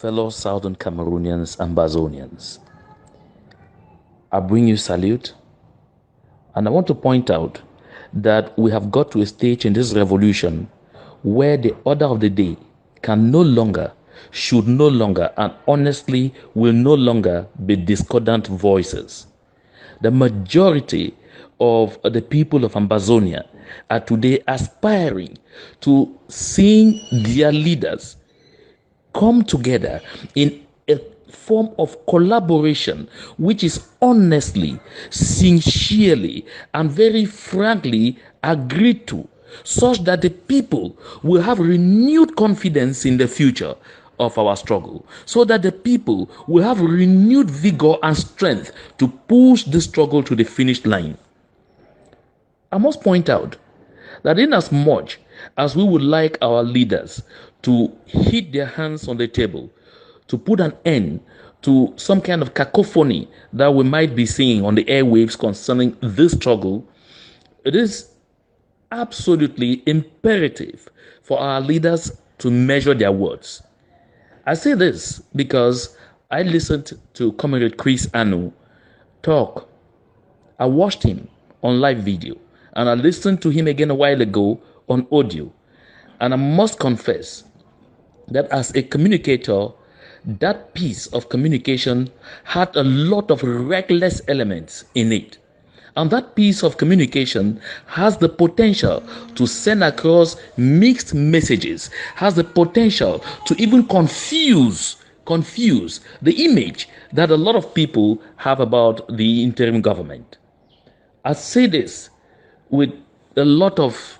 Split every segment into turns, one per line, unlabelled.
fellow Southern Cameroonians and Bazonians. I bring you salute, and I want to point out that we have got to a stage in this revolution where the order of the day can no longer, should no longer, and honestly will no longer be discordant voices. The majority of the people of Ambazonia are today aspiring to seeing their leaders come together in a form of collaboration which is honestly, sincerely, and very frankly agreed to, such that the people will have renewed confidence in the future of our struggle, so that the people will have renewed vigor and strength to push the struggle to the finish line. I must point out that in as much as we would like our leaders to hit their hands on the table, to put an end to some kind of cacophony that we might be seeing on the airwaves concerning this struggle, it is absolutely imperative for our leaders to measure their words. I say this because I listened to Comrade Chris Anu talk. I watched him on live video, and I listened to him again a while ago on audio. And I must confess that as a communicator, that piece of communication had a lot of reckless elements in it. And that piece of communication has the potential to send across mixed messages, has the potential to even confuse the image that a lot of people have about the interim government. I say this with a lot of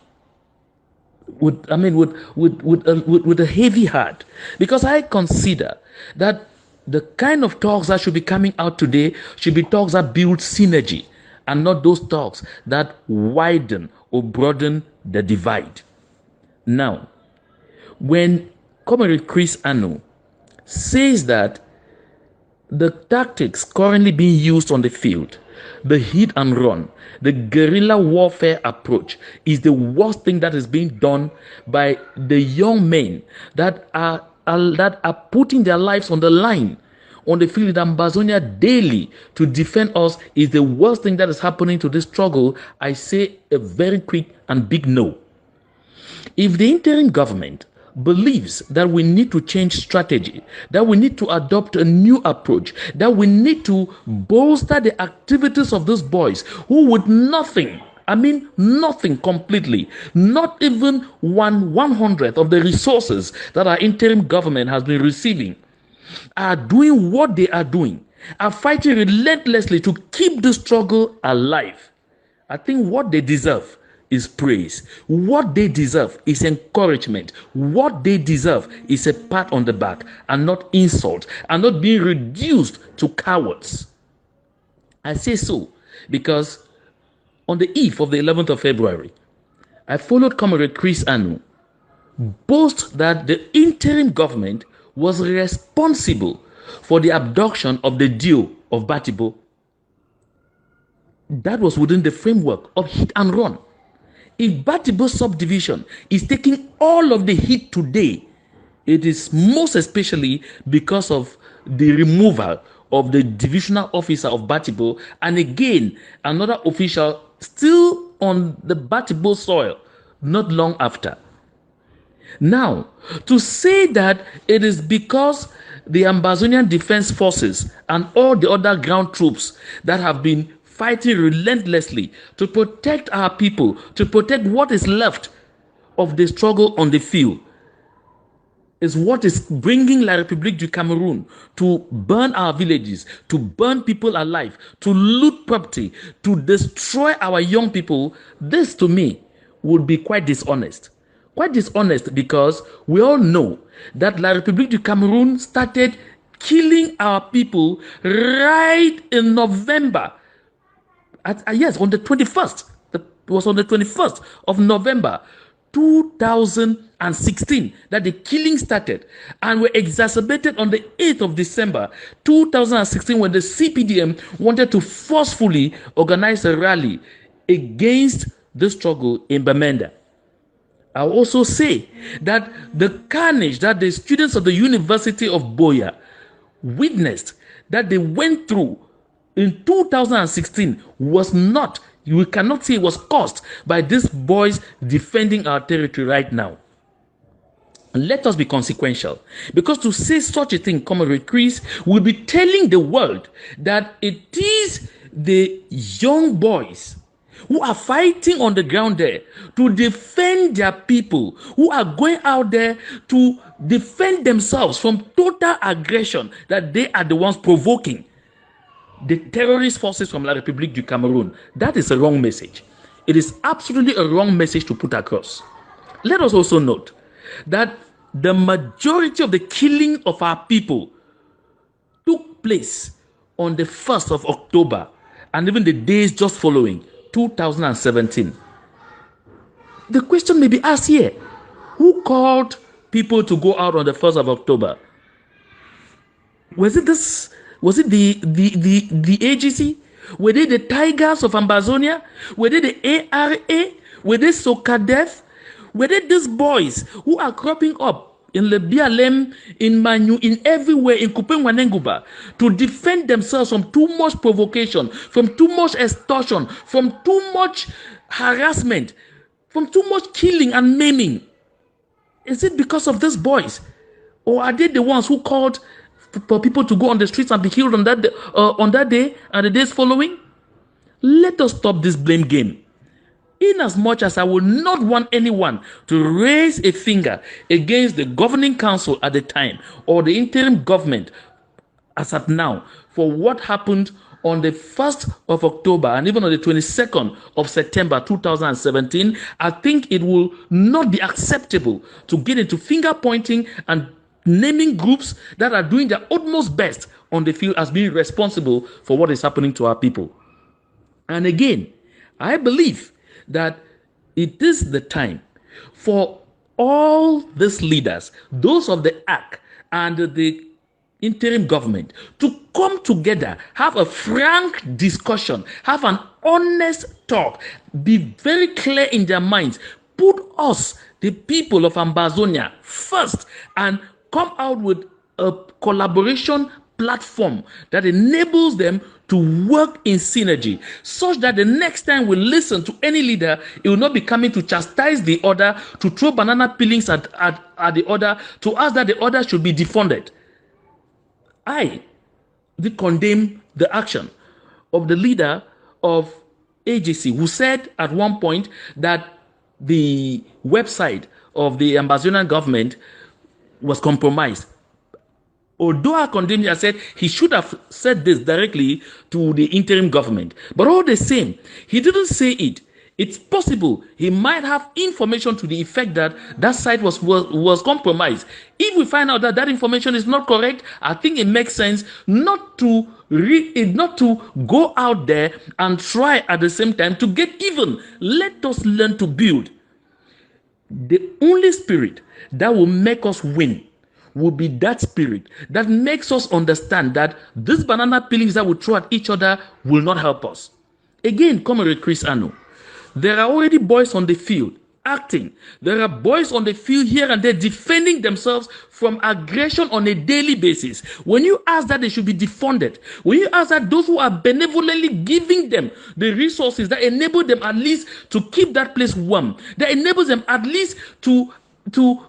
with a heavy heart, because I consider that the kind of talks that should be coming out today should be talks that build synergy, and not those talks that widen or broaden the divide. Now, when Comrade Chris Anu says that the tactics currently being used on the field, the hit and run, the guerrilla warfare approach, is the worst thing that is being done by the young men that are putting their lives on the line on the field in Ambazonia daily to defend us, is the worst thing that is happening to this struggle. I say a very quick and big no. If the interim government believes that we need to change strategy, that we need to adopt a new approach, that we need to bolster the activities of those boys who with nothing, nothing completely, not even 1/100th of the resources that our interim government has been receiving, are doing what they are doing, are fighting relentlessly to keep the struggle alive, I think what they deserve is praise. What they deserve is encouragement. What they deserve is a pat on the back, and not insult, and not being reduced to cowards. I say so because on the eve of the 11th of February, I followed Comrade Chris Anu boast that the interim government was responsible for the abduction of the Dio of Batibo. That was within the framework of hit and run. If Batibo subdivision is taking all of the heat today, it is most especially because of the removal of the divisional officer of Batibo, and again another official still on the Batibo soil not long after. Now, to say that it is because the Ambazonian Defense Forces and all the other ground troops that have been fighting relentlessly to protect our people, to protect what is left of the struggle on the field, is what is bringing La République du Cameroun to burn our villages, to burn people alive, to loot property, to destroy our young people. This to me would be quite dishonest. Quite dishonest because we all know that La République du Cameroun started killing our people right in November. Yes, on the 21st. It was on the 21st of November 2016 that the killing started, and were exacerbated on the 8th of December 2016 when the CPDM wanted to forcefully organize a rally against the struggle in Bamenda. I'll also say that the carnage that the students of the University of Boya witnessed, that they went through in 2016, was not, we cannot say it was caused by these boys defending our territory right now. Let us be consequential, because to say such a thing, Comrade Chris, will be telling the world that it is the young boys who are fighting on the ground there to defend their people, who are going out there to defend themselves from total aggression, that they are the ones provoking the terrorist forces from La République du Cameroon. That is a wrong message. It is absolutely a wrong message to put across. Let us also note that the majority of the killing of our people took place on the 1st of October and even the days just following, 2017. The question may be asked here, who called people to go out on the 1st of October? Was it the AGC? Were they the Tigers of Ambazonia? Were they the ARA? Were they Sokadef? Were they these boys who are cropping up in Lebialem, in Manu, in everywhere, in Kupengwanenguba, to defend themselves from too much provocation, from too much extortion, from too much harassment, from too much killing and maiming? Is it because of these boys? Or are they the ones who called for people to go on the streets and be killed on that day and the days following? Let us stop this blame game. In as much as I will not want anyone to raise a finger against the governing council at the time or the interim government as at now for what happened on the 1st of October and even on the 22nd of September 2017, I think it will not be acceptable to get into finger pointing and naming groups that are doing their utmost best on the field as being responsible for what is happening to our people. And again, I believe that it is the time for all these leaders, those of the ARC and the interim government, to come together, have a frank discussion, have an honest talk, be very clear in their minds, put us, the people of Ambazonia, first, and come out with a collaboration platform that enables them to work in synergy, such that the next time we listen to any leader, it will not be coming to chastise the other, to throw banana peelings at the other, to ask that the other should be defunded. I did condemn the action of the leader of AGC, who said at one point that the website of the Ambazonian government was compromised. Although I condemned it, I said he should have said this directly to the interim government. But all the same, he didn't say it. It's possible he might have information to the effect that that site was compromised. If we find out that that information is not correct, I think it makes sense not to go out there and try at the same time to get even. Let us learn to build. The only spirit that will make us win will be that spirit that makes us understand that these banana peelings that we throw at each other will not help us. Again, Comrade Chris Anu, there are already boys on the field acting. There are boys on the field here and there defending themselves from aggression on a daily basis. When you ask that they should be defunded, when you ask that those who are benevolently giving them the resources that enable them at least to keep that place warm, that enables them at least to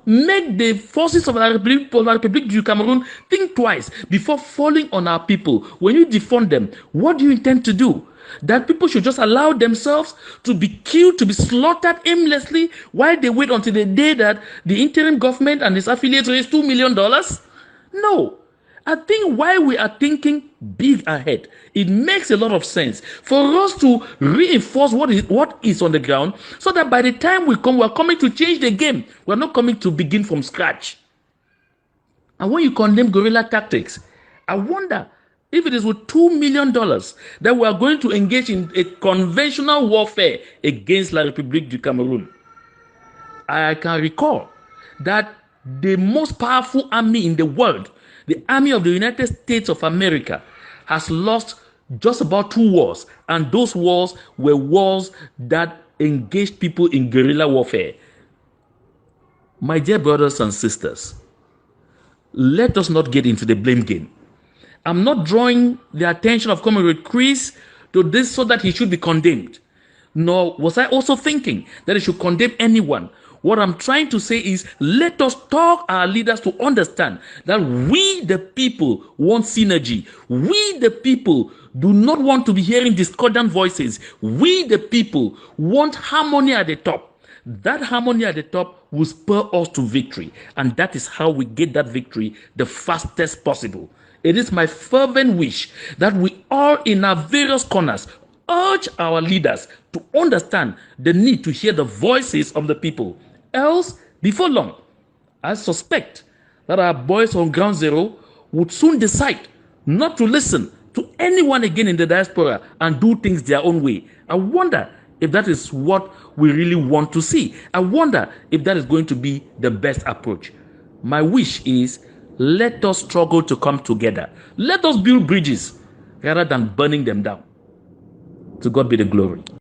make the forces of La République du Cameroon think twice before falling on our people. When you defund them, what do you intend to do? That people should just allow themselves to be killed, to be slaughtered aimlessly while they wait until the day that the interim government and its affiliates raise $2 million? No. I think while we are thinking big ahead, it makes a lot of sense for us to reinforce what is on the ground, so that by the time we come, we're coming to change the game. We're not coming to begin from scratch. And when you condemn guerrilla tactics, I wonder if it is with $2 million that we are going to engage in a conventional warfare against La République du Cameroon. I can recall that the most powerful army in the world, the army of the United States of America, has lost just about 2 wars. And those wars were wars that engaged people in guerrilla warfare. My dear brothers and sisters, let us not get into the blame game. I'm not drawing the attention of Comrade Chris to this so that he should be condemned. Nor was I also thinking that he should condemn anyone. What I'm trying to say is, let us talk our leaders to understand that we, the people, want synergy. We, the people, do not want to be hearing discordant voices. We, the people, want harmony at the top. That harmony at the top will spur us to victory. And that is how we get that victory the fastest possible. It is my fervent wish that we all in our various corners urge our leaders to understand the need to hear the voices of the people. Else, before long, I suspect that our boys on Ground Zero would soon decide not to listen to anyone again in the diaspora and do things their own way. I wonder if that is what we really want to see. I wonder if that is going to be the best approach. My wish is, let us struggle to come together. Let us build bridges rather than burning them down. To God be the glory.